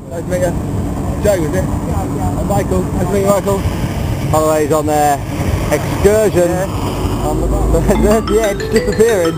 Nice to meet you. Joe, is it? Yeah. Michael. Nice to meet you, Michael. Holloway's on their excursion. Yeah. On the there's the edge disappearing.